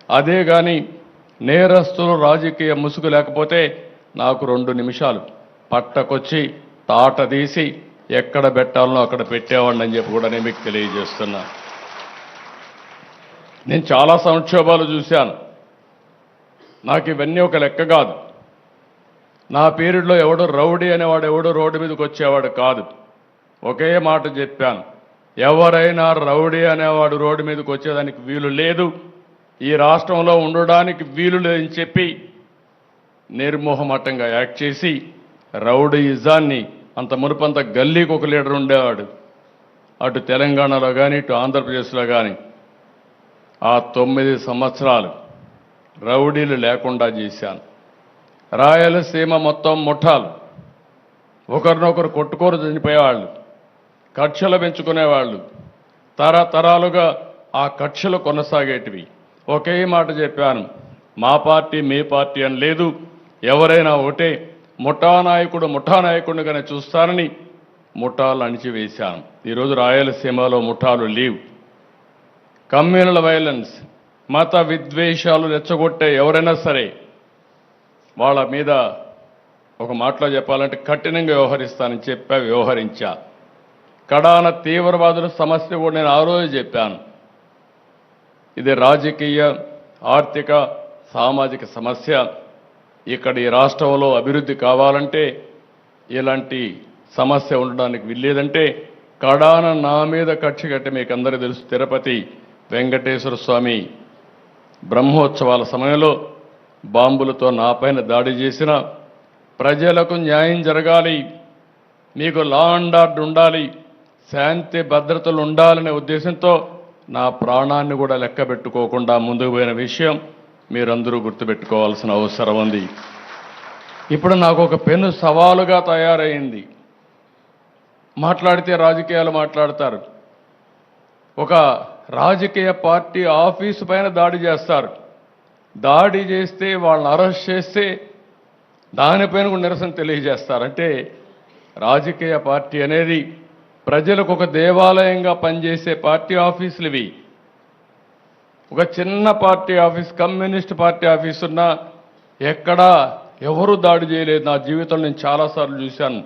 అదే కానీ నేరస్తులు రాజకీయ ముసుగు లేకపోతే నాకు 2 నిమిషాలు పట్టకొచ్చి తాట తీసి ఎక్కడ పెట్టాలనో అక్కడ పెట్టేవాడిని అని చెప్పి కూడా నేను మీకు తెలియజేస్తున్నా. నేను చాలా సంక్షోభాలు చూశాను. నాకు ఇవన్నీ ఒక లెక్క కాదు. నా పీరియడ్లో ఎవడు రౌడీ అనేవాడు ఎవడు రోడ్డు మీదకి వచ్చేవాడు కాదు. ఒకే మాట చెప్పాను, ఎవరైనా రౌడీ అనేవాడు రోడ్డు మీదకి వచ్చేదానికి వీలు లేదు, ఈ రాష్ట్రంలో ఉండడానికి వీలు లేదని చెప్పి నిర్మోహమాటంగా యాక్ట్ చేసి రౌడీయిజాన్ని అంత మునుపంత గల్లీకి ఒక లీడర్ ఉండేవాడు. అటు తెలంగాణలో కానీ ఇటు ఆంధ్రప్రదేశ్లో కానీ ఆ 9 సంవత్సరాలు రౌడీలు లేకుండా చేశాను. రాయలసీమ మొత్తం ముఠాలు ఒకరినొకరు కొట్టుకోరు చనిపోయేవాళ్ళు, కక్షలు పెంచుకునేవాళ్ళు, తరతరాలుగా ఆ కక్షలు కొనసాగేటివి. ఒకే మాట చెప్పాను, మా పార్టీ మీ పార్టీ అని లేదు, ఎవరైనా ఒకటే, ముఠానాయకుడిగానే చూస్తానని ముఠాలు అణిచివేశాను. ఈరోజు రాయలసీమలో ముఠాలు లేవు. కమ్యూనల్ వైలెన్స్, మత విద్వేషాలు రెచ్చగొట్టే ఎవరైనా సరే వాళ్ళ మీద ఒక మాటలో చెప్పాలంటే కఠినంగా వ్యవహరిస్తానని చెప్పా, వ్యవహరించా. కడాన తీవ్రవాదుల సమస్య కూడా నేను ఆ రోజు చెప్పాను. ఇది రాజకీయ, ఆర్థిక, సామాజిక సమస్య. ఇక్కడ ఈ రాష్ట్రంలో అభివృద్ధి కావాలంటే, ఇలాంటి సమస్య ఉండడానికి వీల్లేదంటే కడాన నా మీద కక్ష కట్టి మీకు అందరికీ తెలుసు, తిరుపతి వెంకటేశ్వర స్వామి బ్రహ్మోత్సవాల సమయంలో బాంబులతో నాపైన దాడి చేసిన, ప్రజలకు న్యాయం జరగాలి, మీకు లా అండ్ ఆర్డర్ ఉండాలి, శాంతి భద్రతలు ఉండాలనే ఉద్దేశంతో నా ప్రాణాన్ని కూడా లెక్క పెట్టుకోకుండా ముందుకు పోయిన విషయం మీరందరూ గుర్తుపెట్టుకోవాల్సిన అవసరం ఉంది. ఇప్పుడు నాకు ఒక పెను సవాలుగా తయారైంది. మాట్లాడితే రాజకీయాలు మాట్లాడతారు. ఒక రాజకీయ పార్టీ ఆఫీసు పైన దాడి చేస్తారు. దాడి చేస్తే వాళ్ళని అరెస్ట్ చేస్తే దానిపైన కూడా నిరసన తెలియజేస్తారు. అంటే రాజకీయ పార్టీ అనేది ప్రజలకు ఒక దేవాలయంగా పనిచేసే పార్టీ ఆఫీసులు ఇవి. ఒక చిన్న party office, communist party office ఉన్నా ఎక్కడా ఎవరు దాడి చేయలేదు. నా జీవితంలో నేను చాలాసార్లు చూశాను.